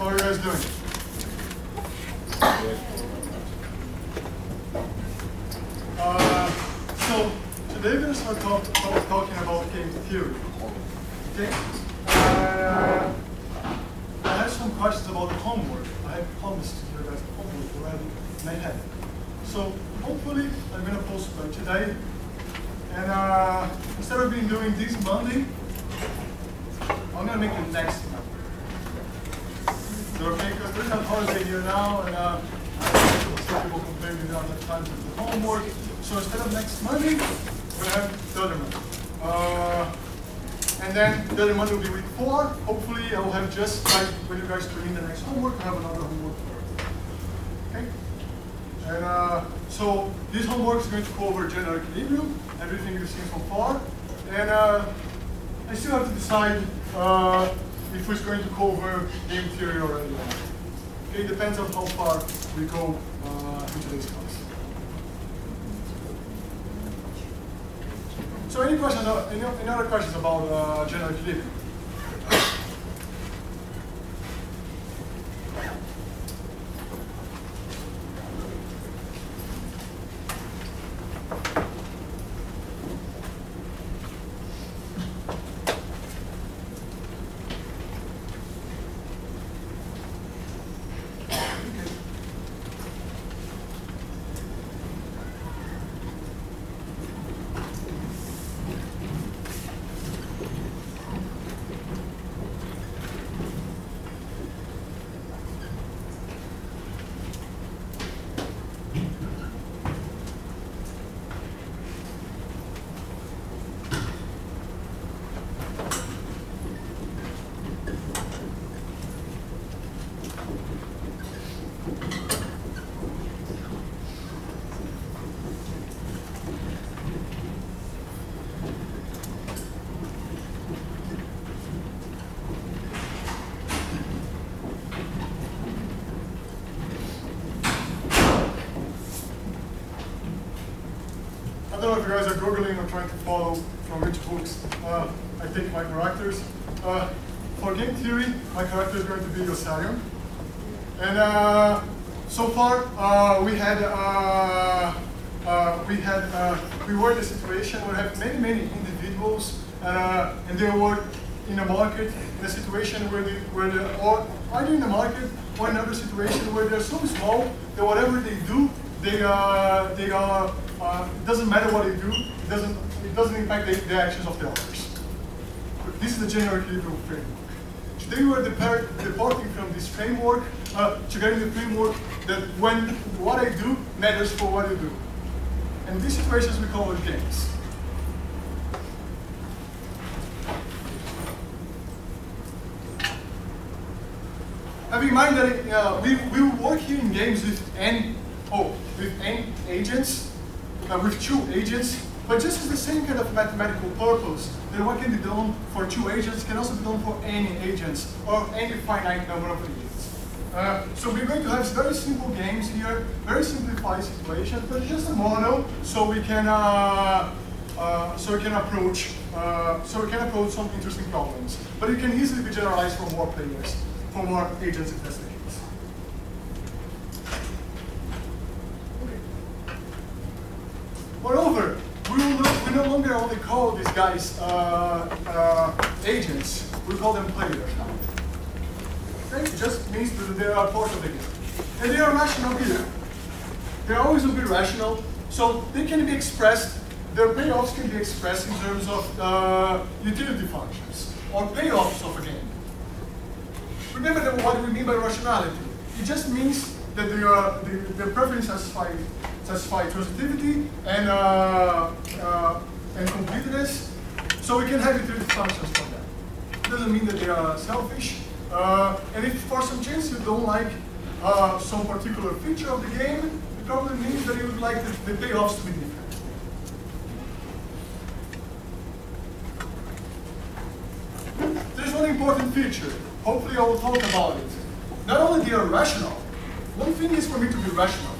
How are you guys doing? So today we're going to start talking about game theory. Okay? I have some questions about the homework. I have promised you guys the homework already, and I have. So hopefully I'm going to post it by today. And instead of being doing this Monday, I'm going to make it next Monday. So okay, because there's a holiday here now, and some people complain we don't have time to do the homework. So instead of next Monday, we're going to have the other Monday. And then the other Monday will be week 4. Hopefully I will have just like when you guys turn in the next homework, I have another homework for it. Okay? And so this homework is going to cover general equilibrium, everything you've seen so far. And I still have to decide if it's going to cover game theory already. Okay, it depends on how far we go in today's class. So any questions? Any other questions about general equilibrium? I don't know if you guys are Googling or trying to follow from which books I take my characters. For game theory, my character is going to be Yosarion. And so far, we were in a situation where we have many individuals, and they were in a market, in a situation where or either in the market or in another situation where they're so small that whatever they do, it doesn't matter what they do, it doesn't impact the actions of the others. This is the general equilibrium framework. Today we are departing from this framework to get in the framework that when what I do matters for what I do. And these situations we call it games. Have in mind that we work here in games with n agents, with 2 agents, but just as the same kind of mathematical purpose, that what can be done for 2 agents can also be done for any agents, or any finite number of agents. So we're going to have very simple games here, very simplified situations, but just a model so we can approach some interesting problems. But it can easily be generalized for more players, for more agents if that's the case. Moreover, we no longer only call these guys agents, we call them players now. Okay? It just means that they are part of the game. And they are rational here. They always will be rational, so they can be expressed, their payoffs can be expressed in terms of utility functions, or payoffs of a game. Remember that what we mean by rationality. It just means that they're perfectly satisfy transitivity and completeness, so we can have utility functions for them. It doesn't mean that they are selfish, and if for some chance you don't like some particular feature of the game, it probably means that you would like the payoffs to be different. There's one important feature. Hopefully I will talk about it. Not only they are rational, one thing is for me to be rational,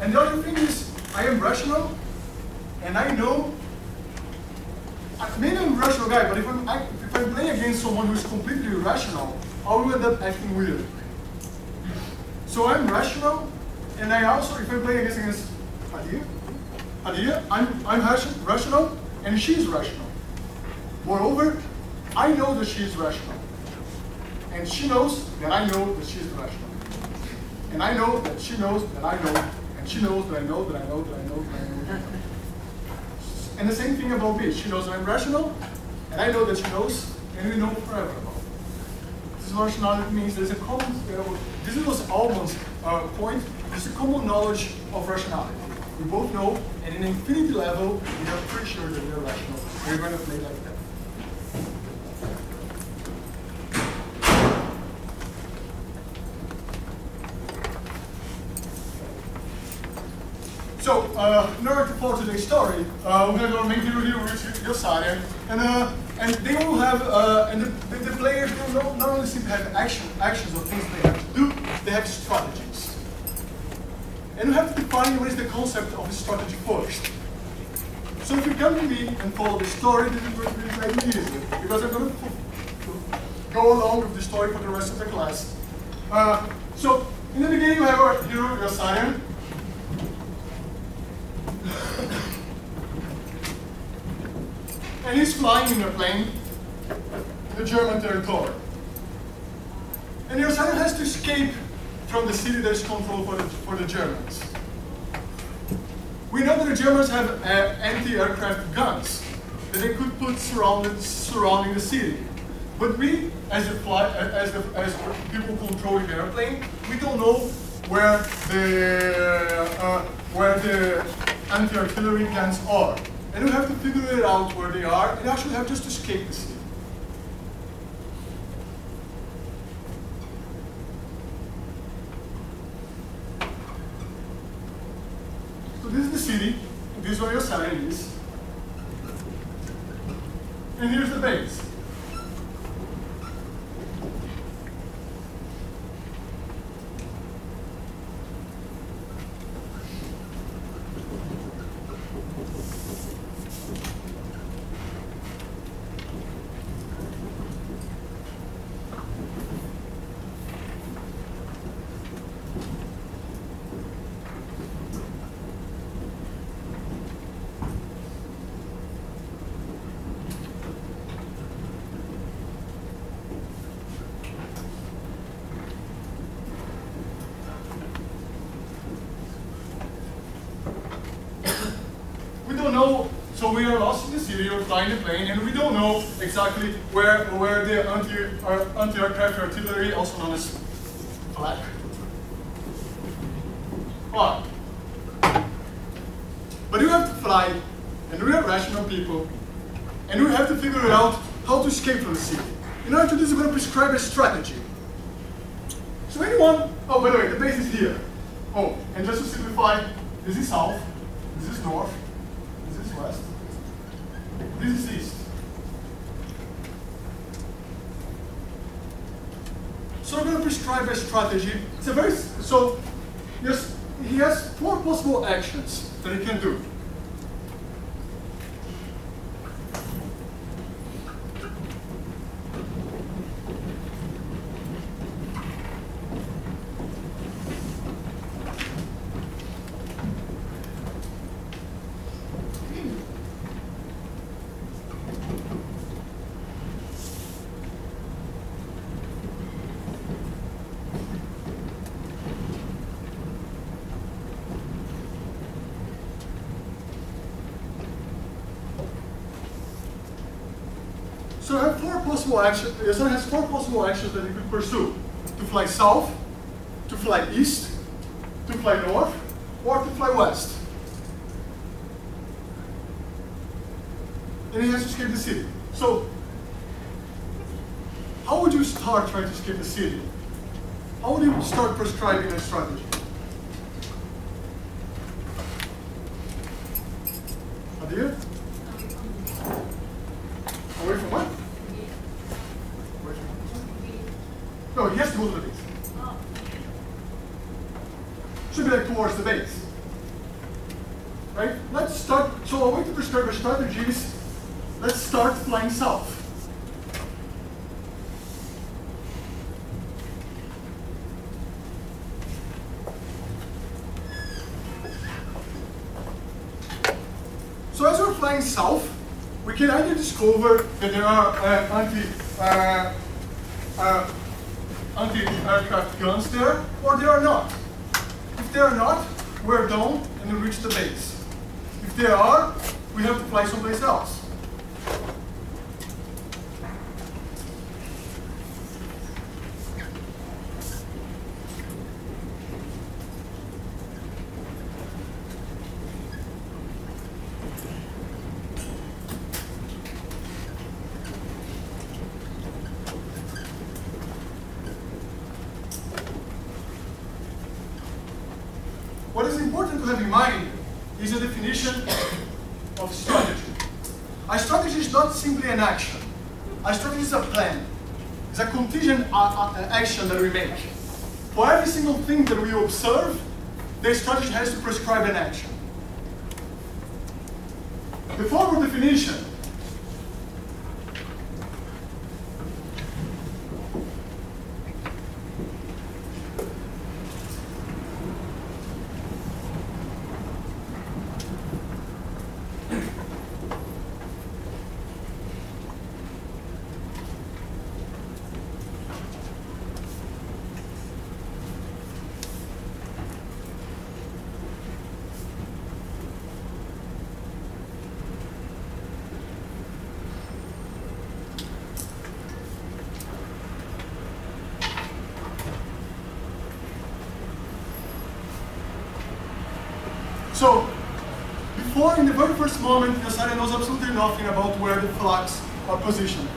and the other thing is I am rational, and I know, maybe I'm a rational guy, but if I'm playing against someone who is completely irrational, I will end up acting weird. So I'm rational, and I also, if I play against Hadia, I'm rational, and she's rational. Moreover, I know that she's rational. And she knows that I know that she's rational. And I know that she knows that I know, and she knows that I know that I know that I know that I know. And the same thing about me. She knows that I'm rational, and I know that she knows, and we know forever about it. This rationality means there's a common, this was Alman's point, there's a common knowledge of rationality. We both know, and in infinity level, we are pretty sure that we are rational. We're going to play like that. So, in order to follow today's story, we're going to go main hero here with Josiah, and they all have, and the players don't not only seem to have actions of things they have to do, they have strategies. And we have to define what is the concept of a strategy first. So if you come to me and follow the story, this is going to be very easy, because I'm going to go along with the story for the rest of the class. So, in the beginning, we have our hero, Josiah. And he's flying in a plane in the German territory. And Josiah has to escape from the city that is controlled for the Germans. We know that the Germans have anti-aircraft guns that they could put surrounding the city. But we, as people controlling the airplane, we don't know where the anti-artillery guns are. And we have to figure it out where they are, and actually have just to escape the city. So this is the city, and this is where your sign is. And here's the base. So we are lost in the city, we're flying the plane, and we don't know exactly where the anti-aircraft artillery, also known as flak, are. But we have to fly, and we are rational people, and we have to figure out how to escape from the city. In order to do this, we're going to prescribe a strategy. So anyone, oh, by the way, the base is here. Oh, and just to simplify, this is south, this is north, this is west. This is east. So we're going to prescribe a strategy. It's a very, so yes, he has 4 possible actions that he can do. So I have 4 possible actions. Yasser has 4 possible actions that he could pursue: to fly south, to fly east, to fly north, or to fly west. And he has to escape the city. So, how would you start trying to escape the city? How would you start prescribing a strategy? Idea? Away from what? Away from what? No, he has to go to the base. Should be like towards the base. Right? Let's start. So a way to prescribe a strategy is, let's start flying south. flying south, we can either discover that there are anti-aircraft guns there, or they are not. If they are not, we're done and we reach the base. If they are, we have to fly someplace else. What is important to have in mind is a definition of strategy. A strategy is not simply an action. A strategy is a plan. It's a contingent action that we make. For every single thing that we observe, the strategy has to prescribe an action. The formal definition So, before, in the very first moment, Yosari knows absolutely nothing about where the flags are positioned.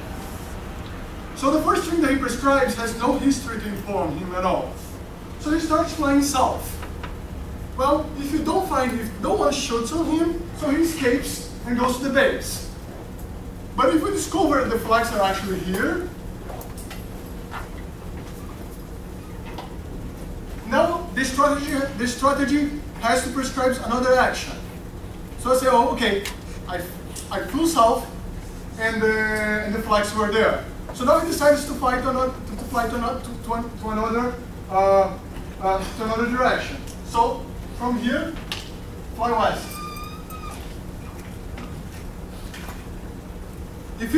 So the first thing that he prescribes has no history to inform him at all. So he starts flying south. Well, if no one shoots on him, so he escapes and goes to the base. But if we discover that the flags are actually here, now the strategy has to prescribe another action. So I say, oh, okay, I flew south, and the flags were there. So now he decides to fly to another direction. So from here, fly west. If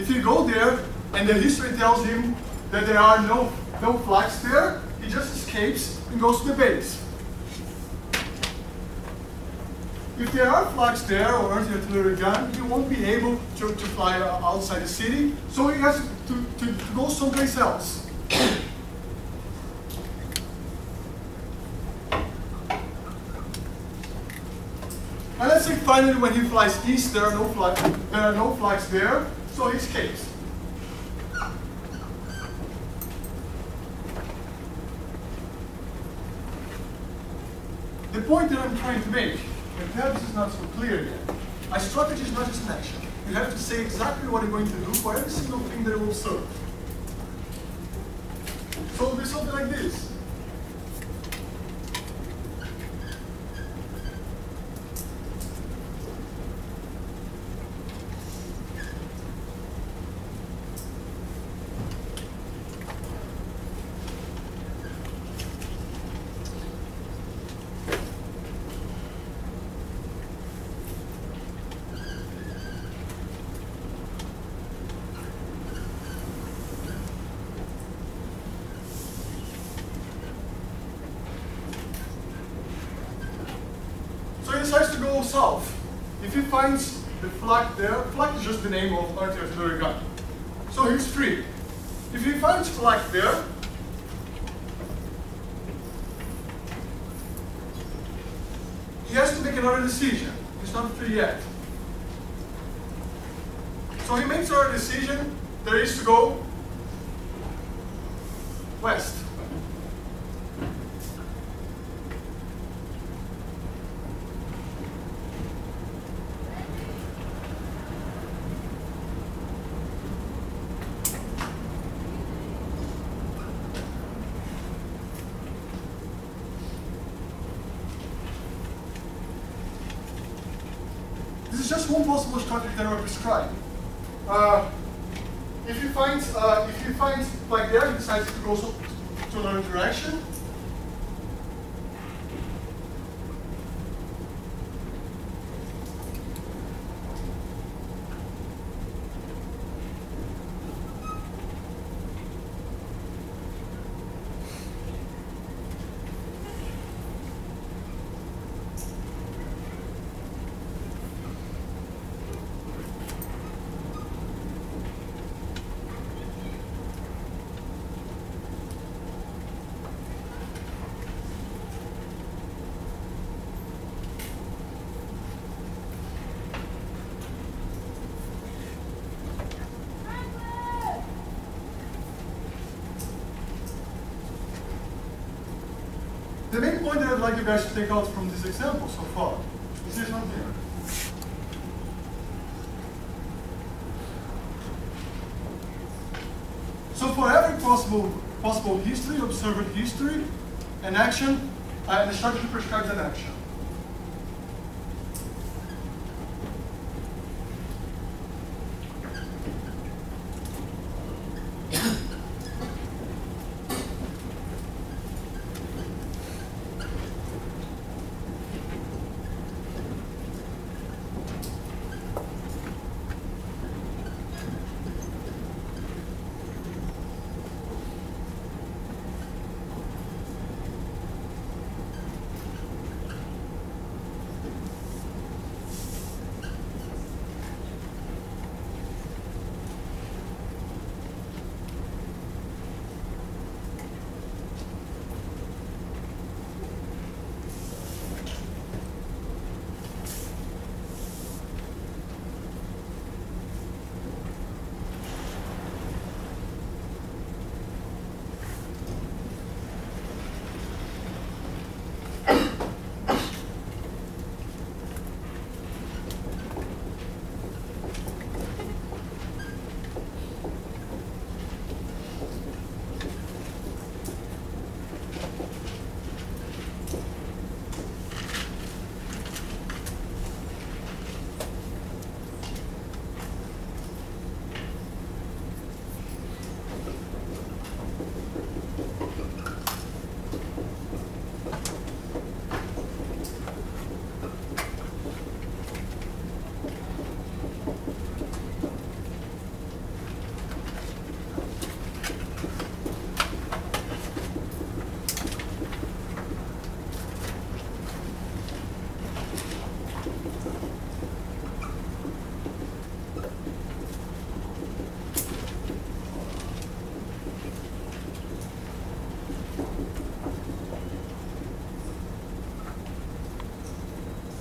he go there, and the history tells him that there are no flags there, he just escapes and goes to the base. If there are flags there or anti-artillery gun, he won't be able to fly outside the city, so he has to go someplace else. And let's say finally when he flies east, there are no flags there, so he escapes. The point that I'm trying to make, and perhaps this is not so clear yet, a strategy is not just an action. You have to say exactly what you're going to do for every single thing that you observe. So it'll be something like this. So he decides to go south. If he finds the flag there, flag is just the name of anti-artillery gun. So he's free. If he finds flag there, he has to make another decision. He's not free yet. So he makes another decision that is to go west. This is just one possible strategy that I prescribe. If he finds like there, he decides to go to another direction. The main point that I'd like you guys to take out from this example so far is this one here. So for every possible history, observed history, an action, the strategy prescribes an action.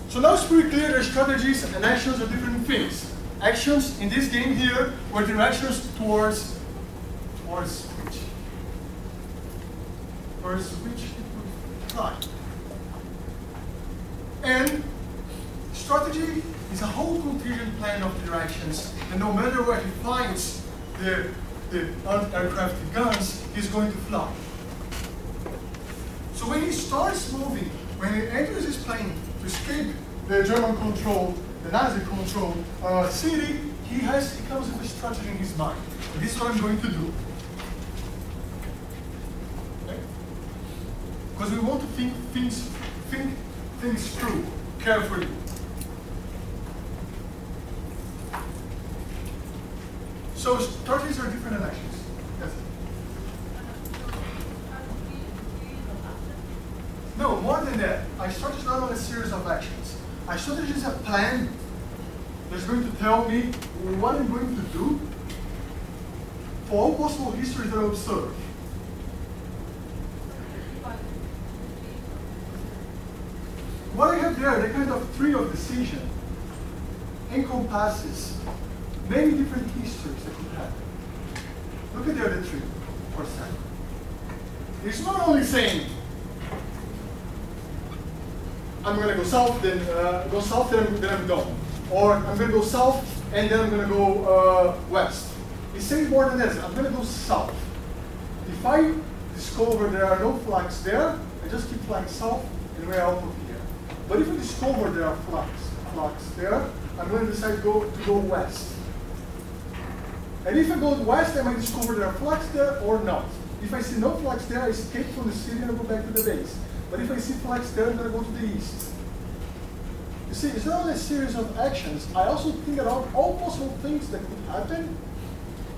So now it's pretty clear that strategies and actions are different things. Actions in this game here were directions towards which it would fly. And strategy is a whole contingent plan of directions, and no matter where he finds the aircraft guns, he's going to fly. So when he starts moving, when he enters his plane to escape the German controlled, the Nazi controlled city, he comes with a strategy in his mind. And this is what I'm going to do. Okay? Because we want to think things through carefully. So strategies are different than actions. Yes. No, more than that. A strategy is not only a series of actions. A strategy is a plan that's going to tell me what I'm going to do for all possible histories that I observe. What I have there, the kind of tree of decision, encompasses many different histories that could happen. Look at the other tree for a second. It's not only saying, I'm going to go south, then I'm done. Or I'm going to go south, and then I'm going to go west. It says more than that. I'm going to go south. If I discover there are no flags there, I just keep flying south and we're out of here. But if I discover there are flags there, I'm going to decide to go west. And if I go west, I might discover there are flags there or not. If I see no flags there, I escape from the city and I go back to the base. But if I see flags there, I'm going to go to the east. You see, it's not only a series of actions. I also think about all possible things that could happen,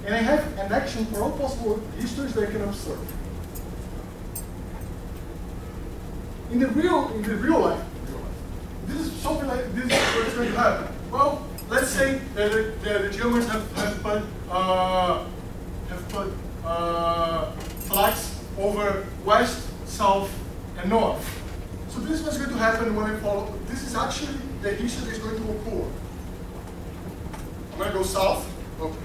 and I have an action for all possible histories that I can observe. In the real life, this is something like this is what's going to happen. Well, let's say that the Germans have put flags over west, south, and north. So this is what's going to happen when I follow. This is actually the history that is going to occur. I'm going to go south. Okay.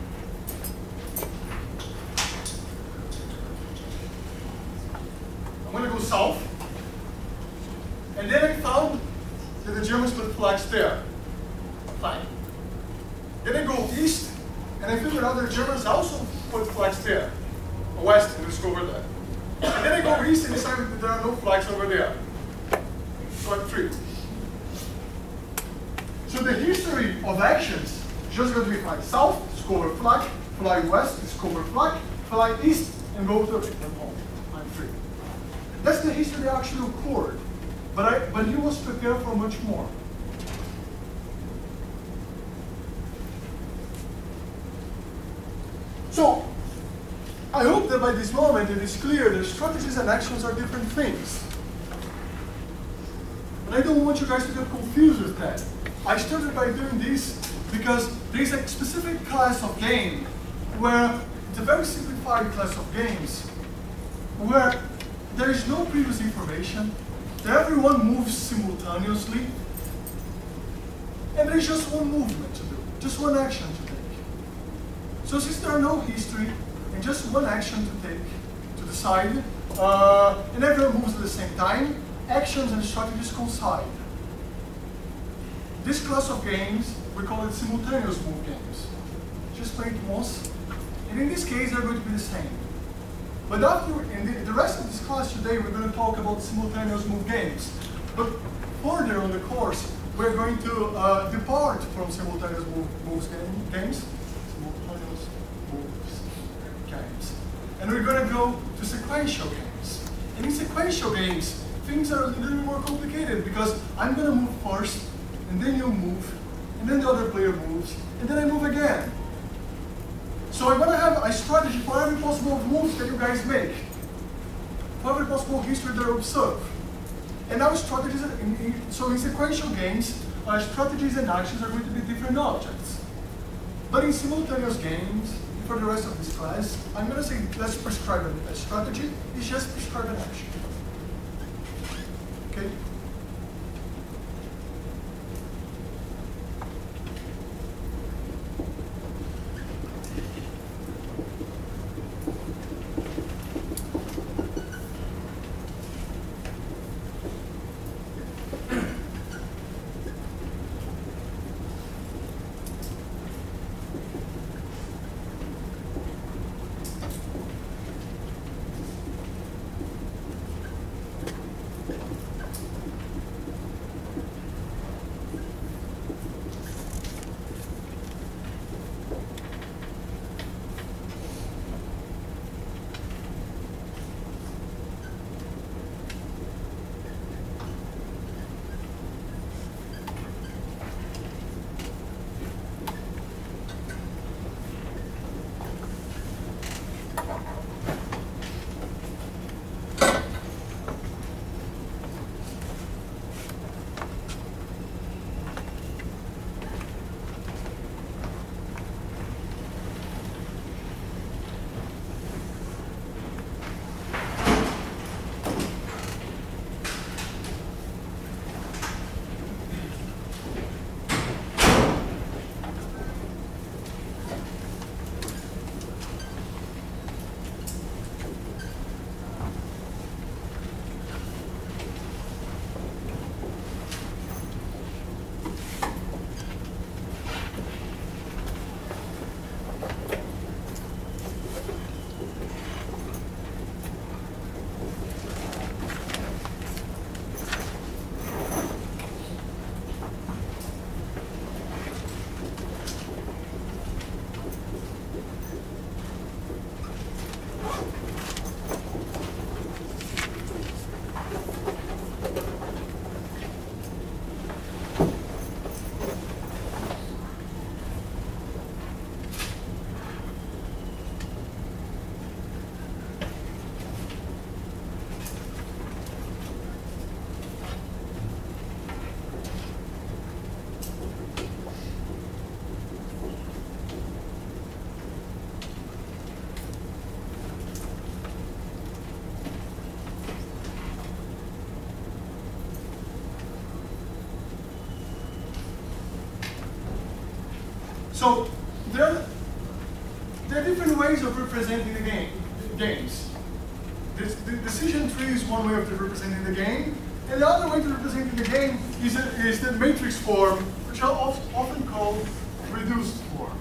I'm going to go south. And then I found that the Germans put flags there. Fine. Then I go east, and I figured out that the Germans also put flags there. Or west, and let's go over there. And then I go east and decide that there are no flags over there. So I'm 3. So the history of actions is just going to be fly south, discover flag, fly west, discover flag, fly east, and go to return home. I'm 3. That's the history that actually occurred. But he was prepared for much more. So I hope that by this moment it is clear that strategies and actions are different things. But I don't want you guys to get confused with that. I started by doing this because there is a specific class of game where it's a very simplified class of games where there is no previous information, that everyone moves simultaneously, and there's just one movement to do, just one action to take. So since there are no history and just one action to take, to decide, and everyone moves at the same time, actions and strategies coincide. This class of games, we call it simultaneous move games. Just play it once, and in this case, they're going to be the same. But in the rest of this class today, we're going to talk about simultaneous move games. But further on the course, we're going to depart from simultaneous moves games. Simultaneous moves games. And we're going to go to sequential games. And in sequential games, things are a little bit more complicated because I'm going to move first, and then you move, and then the other player moves, and then I move again. So I want to have a strategy for every possible moves that you guys make, for every possible history that you observe. And now strategies, so in sequential games, strategies and actions are going to be different objects. But in simultaneous games, for the rest of this class, I'm going to say let's prescribe a strategy, it's just prescribe an action. Okay? So there are different ways of representing the games. The decision tree is one way of representing the game. And the other way to represent the game is the matrix form, which are often called reduced form.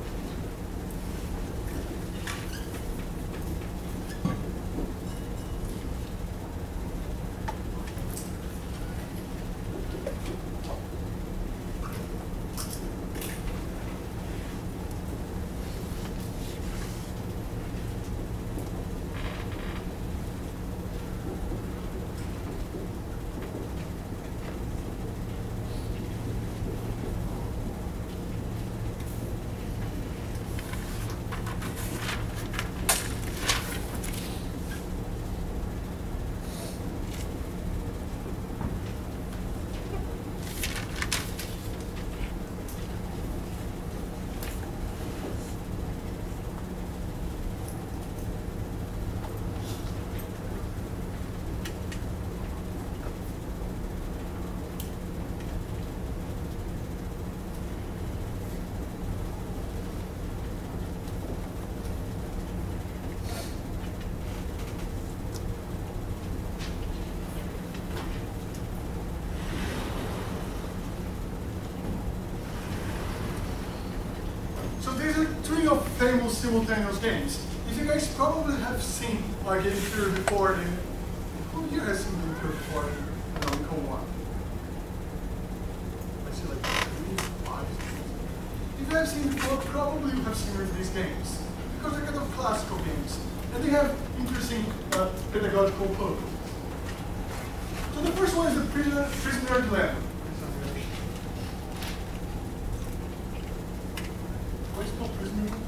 So these are three of famous simultaneous games. If you guys probably have seen game theory before, who here has seen game theory before in Code 1? I see like 3, 5. If you have seen before, probably you have seen these games. Because they're kind of classical games. And they have interesting pedagogical purposes. So the first one is the prisoner dilemma. What's it called, prisoner dilemma?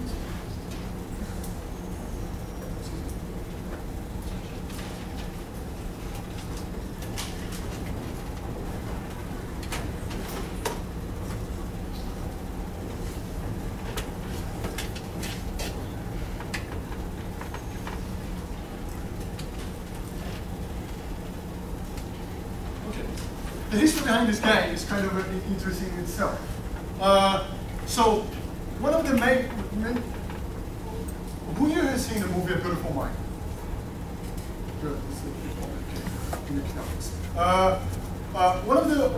The history behind this game is kind of interesting in itself. So, one of the main, who here has seen the movie A Beautiful Mind? Good.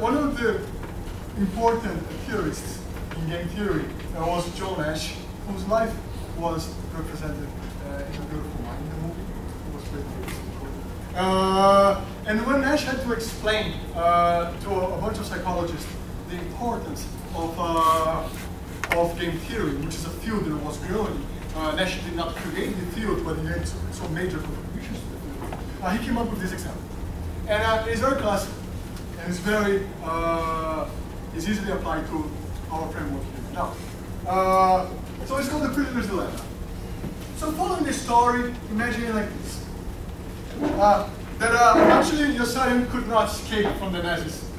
One of the important theorists in game theory was John Nash, whose life was represented in A Beautiful Mind in the movie. It was pretty important. And when Nash had to explain to a bunch of psychologists the importance of game theory, which is a field that was growing, Nash did not create the field, but he had some major contributions to the field. He came up with this example. And it's very classic, and it's very, it's easily applied to our framework here. Now, so it's called the prisoner's dilemma. So following this story, imagine it like this. That actually Yossarian could not escape from the Nazi scene.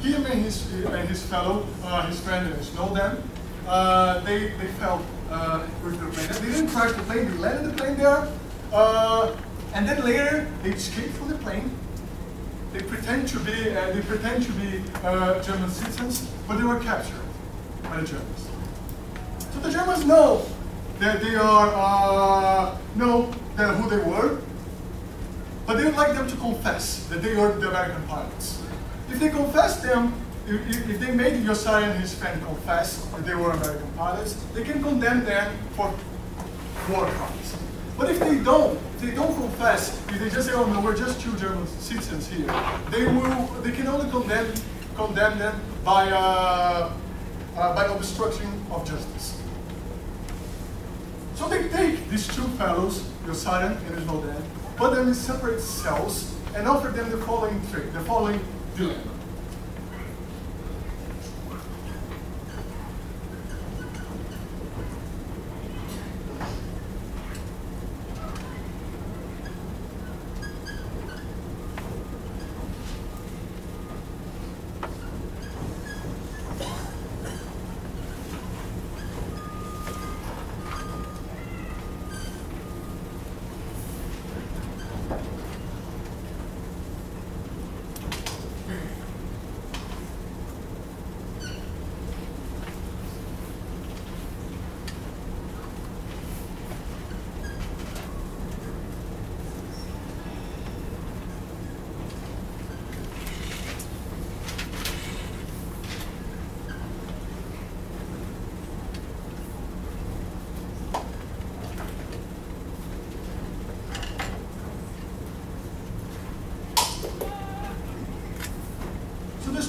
He and his fellow, his friend Snowden, they fell with the plane. They didn't crash the plane, they landed the plane there, and then later they escaped from the plane. They pretend to be German citizens, but they were captured by the Germans. So the Germans know that they are who they were, but they would like them to confess that they are the American pilots. If they confess them, if they made Yossarian and his friend confess that they were American pilots, they can condemn them for war crimes. But if they don't confess, if they just say, "Oh no, we're just two German citizens here," they can only condemn them by obstruction of justice. So they take these two fellows, Yossarian and Snowden, put them in separate cells, and offer them the following dilemma.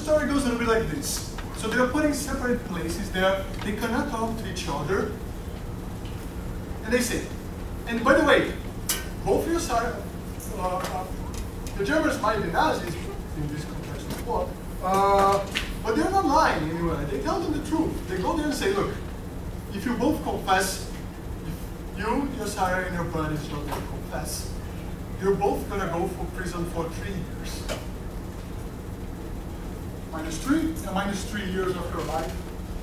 story goes a little bit like this. So they're put in separate places there. They cannot talk to each other. And they say, and by the way, both of you are, the Germans might be Nazis in this context as well, but they're not lying anyway. They tell them the truth. They go there and say, look, if you both confess, if you, your Sarah, and your brother is not going to confess, you're both going to go for prison for 3 years. -3 and -3 years of your life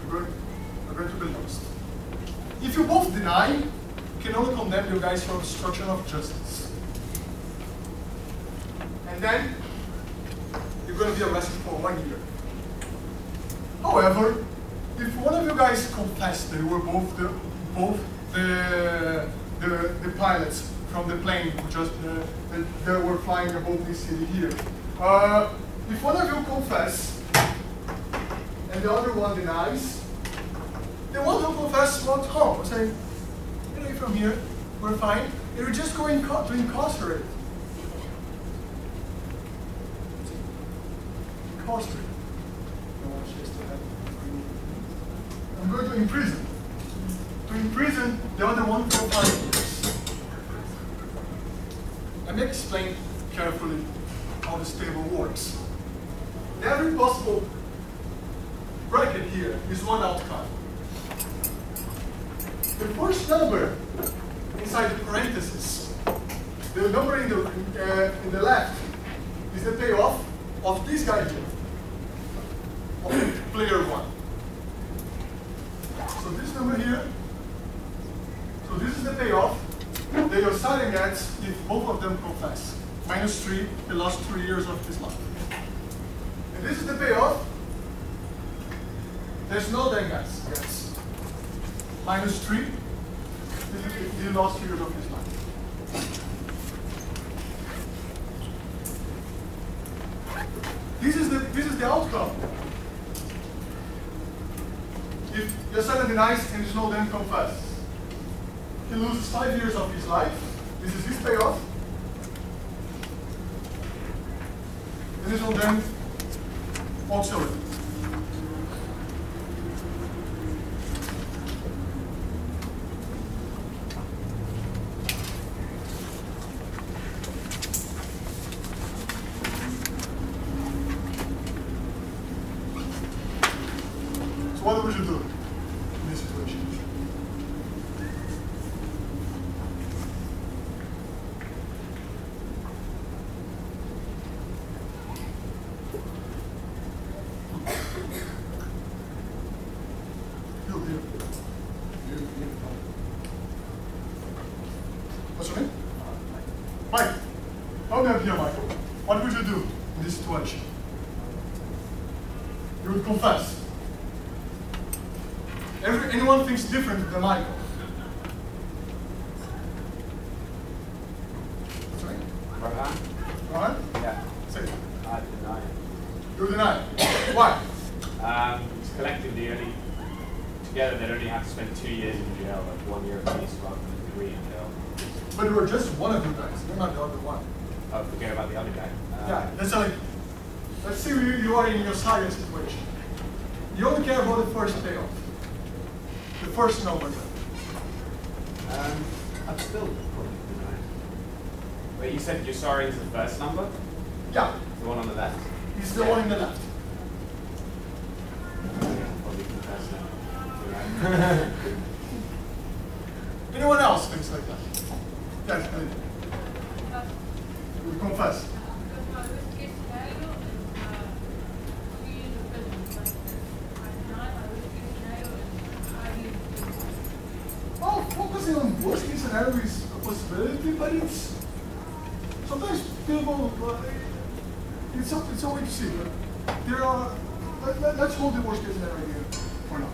are going to be lost. If you both deny, you can only condemn you guys for obstruction of justice. And then you're going to be arrested for 1 year. However, if one of you guys confessed that you were both the pilots from the plane that were flying above this city here, if one of you confess and the other one denies, the one who confesses won't come. Say, you know, from here, we're fine. You're just going to incarcerate. Incarcerate. I'm going to imprison. To imprison the other one for 5 years. Let me explain carefully how this table works. In every possible bracket here is one outcome. The first number inside the parentheses, the number in the left, is the payoff of this guy here, of player 1. So this number here, so this is the payoff that your side gets if both of them confess. -3, he lost 3 years of his life. And this is the payoff. There's no then guys. Yes. -3, he lost 3 years of his life. This is the outcome. If your son denies and there's no then confess, he loses 5 years of his life. This is his payoff. And this will then also. So what would you do in this situation? What's your name? Mike. Help me up here, Michael. What would you do in this situation? You would confess. Anyone thinks different than Michael. What's your name? Rohan? Rohan? Yeah. Say it. I deny it. You deny it. Why? It's collectively only, together they'd only have to spend 2 years in jail, like 1 year apiece rather than 3 in jail. But you were just one of you guys. You're not the other one. Oh, forget about the other guy. Yeah, that's like, let's say you are in your science situation. You only care about the first payoff. The first number. I'd still probably deny it. Wait, you said you're sorry is the first number? Yeah, The one on the left? he's the one in the left. Probably confess now. Anyone else thinks like that? Yes, please. You confess. Well, focusing on worst case scenario is a possibility, but it's sometimes people. It's a way to see. But there are. Let's hold the worst case scenario here for now.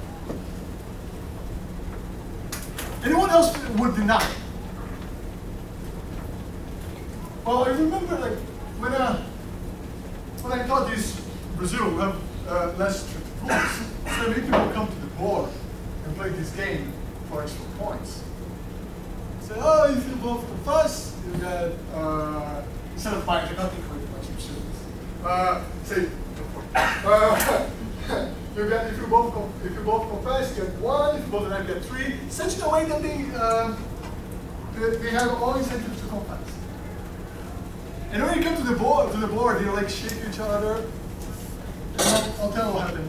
Anyone else would deny? Well, I remember like when I thought this Brazil would have less strict rules, so many people come to the board and play this game for extra points. Say, oh, if you both confess, you get instead of buying, I can't think of it much. Say, might be at 3, such in a way that they have all incentive to confess. And when you come to the board, they like shake each other. And I'll tell you what happened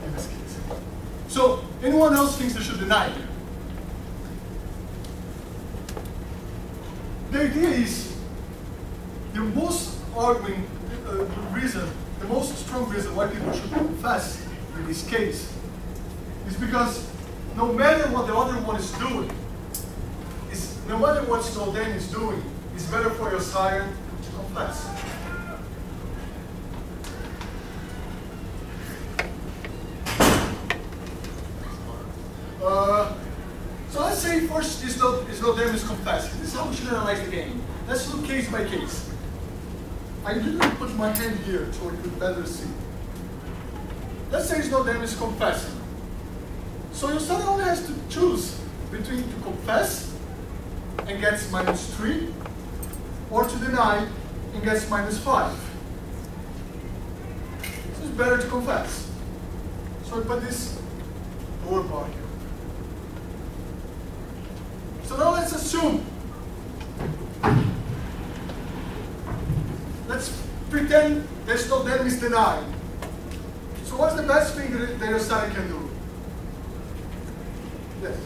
in this case. So anyone else thinks they should deny here? The idea is the most arguing reason, the most strong reason why people should confess in this case is because no matter what the other one is doing, no matter what Snowden is doing, it's better for your side to confess. So let's say first Snowden is confessing. This is how we should analyze the game. Let's look case by case. I didn't put my hand here so you could better see. Let's say Snowden is confessing. So your son only has to choose between to confess and gets -3, or to deny and gets -5. So it's better to confess. So I put this lower bar here. So now let's assume. Let's pretend that Snowden is denying. So what's the best thing that your son can do? Yes.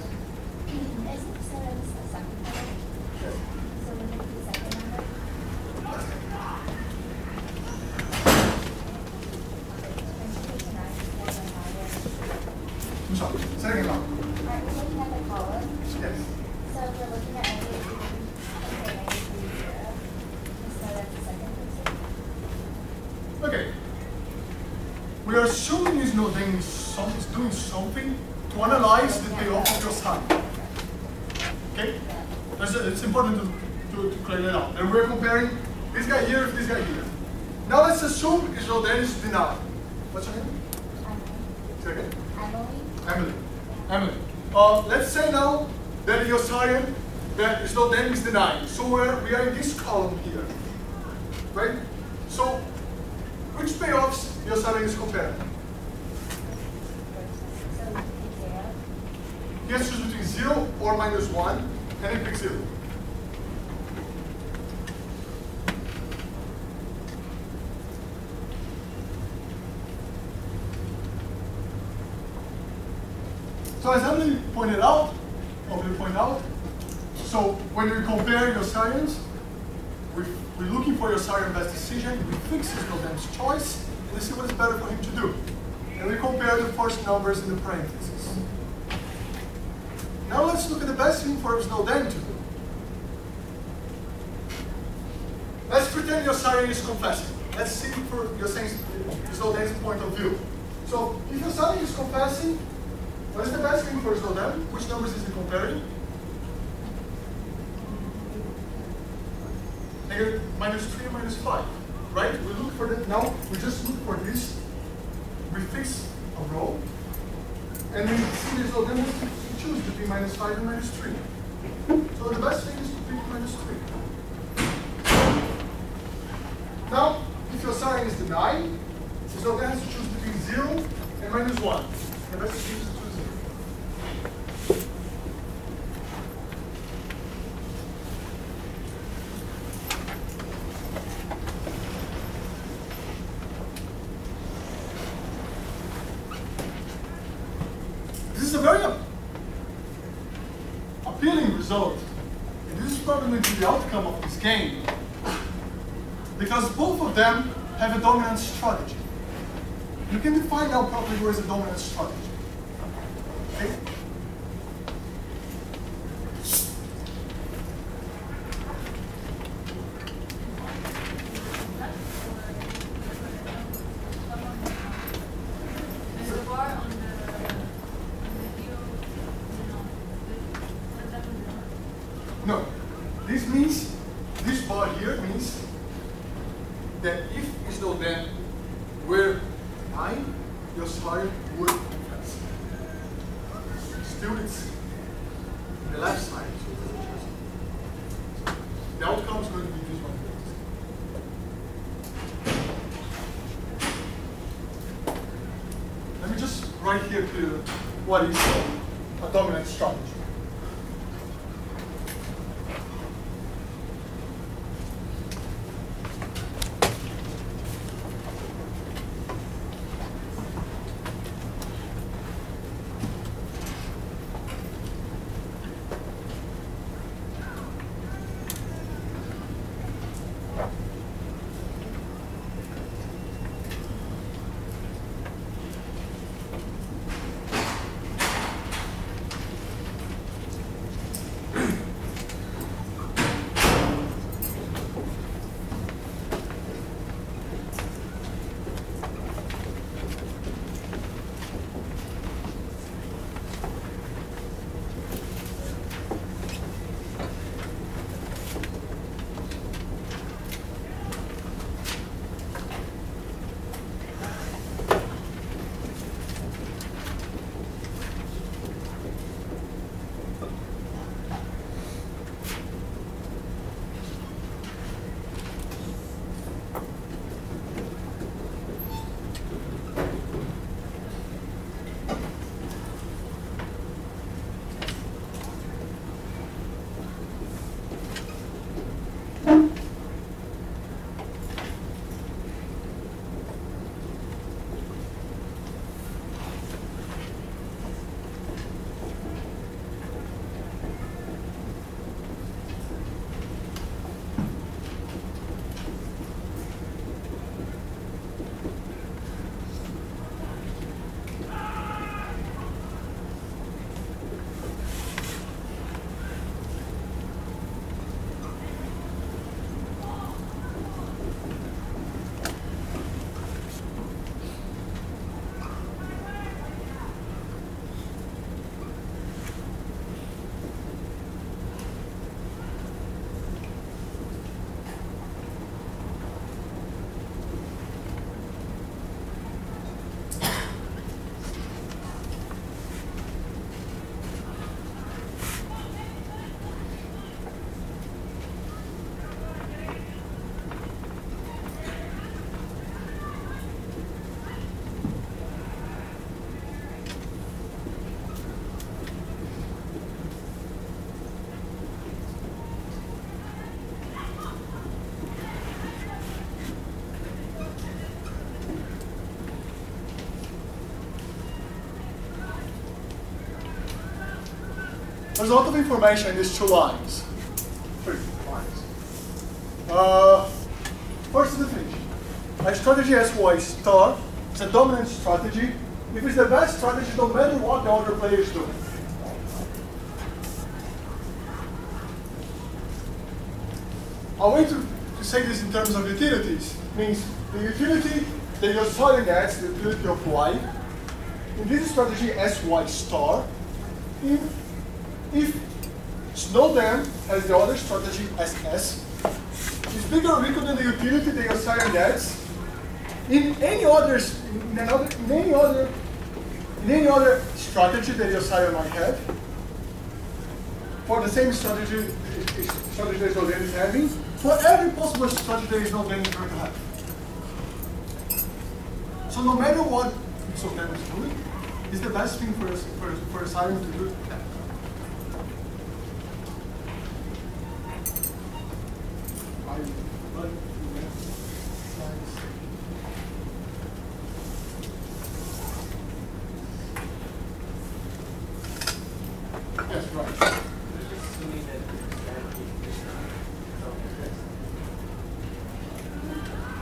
I'm sorry. Say it again. Are we looking at the column? Yes. So if we're looking at negative 0, so that's the second person. Okay. We are assuming is doing something to analyze the payoff of your sign. Okay? It's important to clear that out. And we're comparing this guy here with this guy here. Now let's assume Snowden is denied. What's your name? Say again. Emily. Emily. Let's say now that your sign that Snowden is denying. So we are in this column here. Right? So which payoffs your sign is comparing? He has to choose between 0 or -1, and he picks 0. So as Emily pointed out, so when we compare your science, we're looking for your science best decision, we fix Snowden's choice, and we see what's better for him to do. And we compare the first numbers in the parentheses. Now let's look at the best thing for Snowden to do. Let's pretend your science is confessing. Let's see for your Snowden's point of view. So if your science is confessing, what is the best thing for Snowden? Which numbers is he comparing? -3 and -5, right? We look for that now. We just look for this. We fix a row, and we see this Snowden has to choose between -5 and -3. So the best thing is to pick -3. Now, if your sign is denied, Snowden has to choose between 0 and -1. The best thing is to choose 0. This is a very appealing result. And this is probably going to be the outcome of this game. Because both of them have a dominant strategy. You can define now properly what is a dominant strategy. Okay? No. This means, this bar here means that if Snowden were denying, your side would confess. Still, it's the left side. So the outcome is going to be this one. Let me just write here clear what is a strategy. There's a lot of information in these two lines. Three lines. First definition. A strategy SY star is a dominant strategy if it's the best strategy no matter what the other players do. A way to say this in terms of utilities means the utility that you're starting at, the utility of Y, in this strategy SY star, if Snowden has the other strategy SS, is bigger or equal than the utility they assign that in any other strategy that you assign might have, for the same strategy that Snowden is having, for every possible strategy that Snowden is going to have. So no matter what Snowden is doing, it's the best thing for assigning to do that. Yes, right.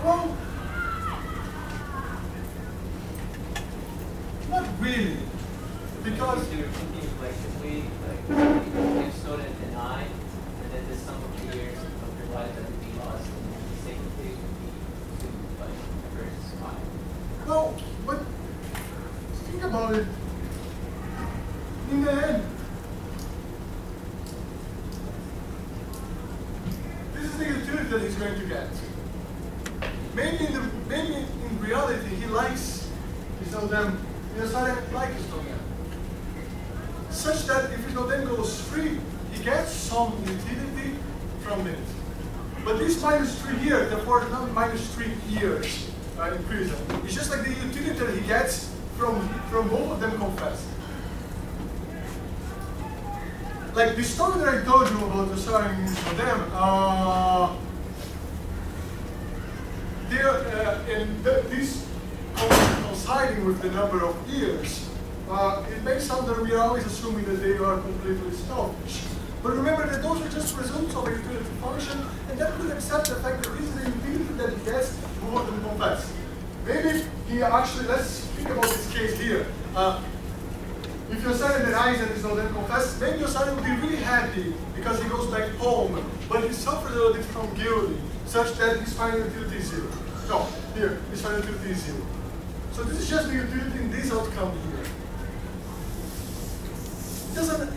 Well, not really, because you're thinking collectively, like if Snowden and I, and then the sum of the years of your life that would be lost, and the same thing would be to like versus I. no, but think about it. In the end, this is the utility that he's going to get. Maybe in reality he likes Snowden. He doesn't like Snowden. Such that if Snowden goes free, he gets some utility from it. But this -3 here, therefore not -3 years in prison. It's just like the utility that he gets from both of them confessed. like the story that I told you about the starting for them, this coinciding with the number of years, it makes sound that we are always assuming that they are completely selfish. But remember that those are just results of a utility function, and that could accept the fact that this is a utility that he gets more than confess. Maybe he actually, let's think about this case here. If your son denies and is not then confessed, maybe your son will be really happy because he goes back home, but he suffers a little bit from guilt, such that his final utility is 0. No, here, his final utility is 0. So this is just the utility in this outcome here. It doesn't,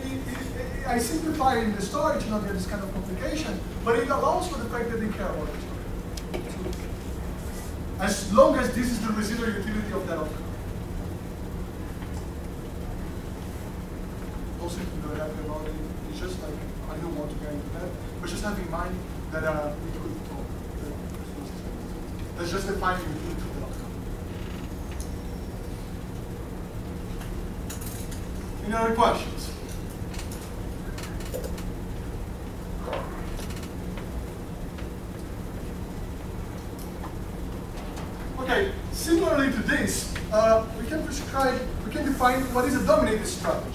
I simplify in the story to not get this kind of complication, but it allows for the fact that they care about each other. As long as this is the residual utility of that outcome. Also, if you're happy about it, it's just like, I don't want to get into that, but just have in mind that we could talk. That's just defining the utility of the outcome. Any other questions? Okay, similarly to this, we can define what is a dominated strategy.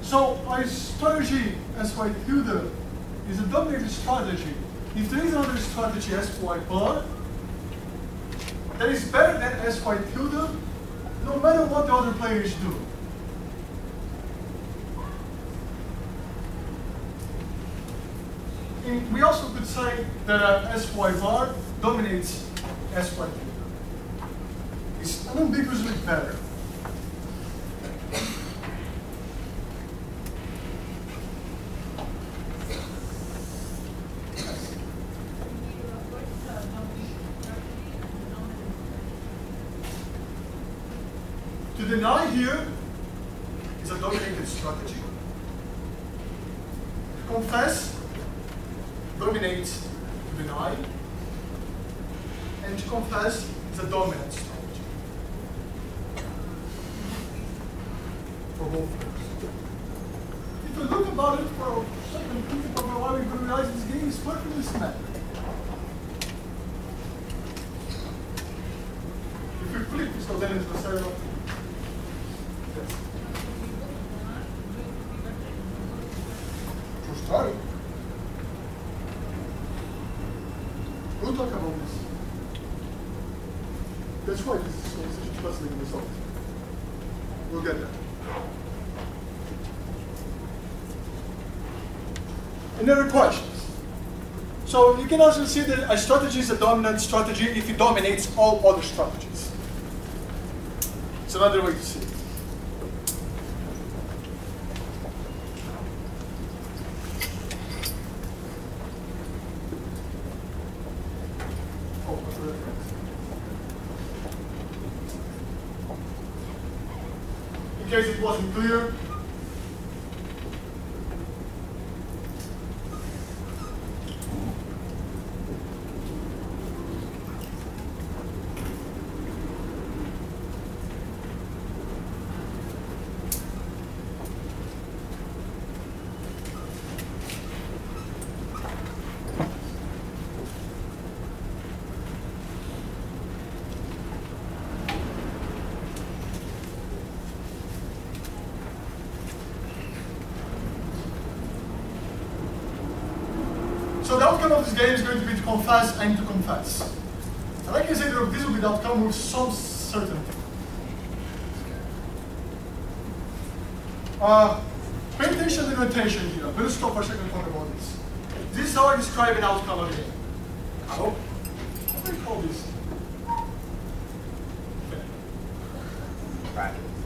So our strategy SY tilde is a dominated strategy. If there is another strategy SY bar that is better than SY tilde, no matter what the other players do. And we also could say that SY bar dominates SY tilde. It's unambiguously better. To deny here is a dominated strategy. To confess dominates to deny. And to confess is a dominant strategy. For both players. If you look about it for a second, think about why we could realize this game is perfectly symmetric. quick, so then it's the serial. Yes. For starting, we'll talk about this. That's why this is such a puzzling result. We'll get there. Any other questions? So you can also see that a strategy is a dominant strategy if it dominates all other strategies. It's another way to see it. Oh, in case it wasn't clear, so the outcome of this game is going to be to confess and to confess. And I can say that this will be the outcome with some certainty. Pay attention to the notation here. I'm going to stop for a second and talk about this. This is how I describe an outcome of a game. How? What do you call this? Okay. Practice.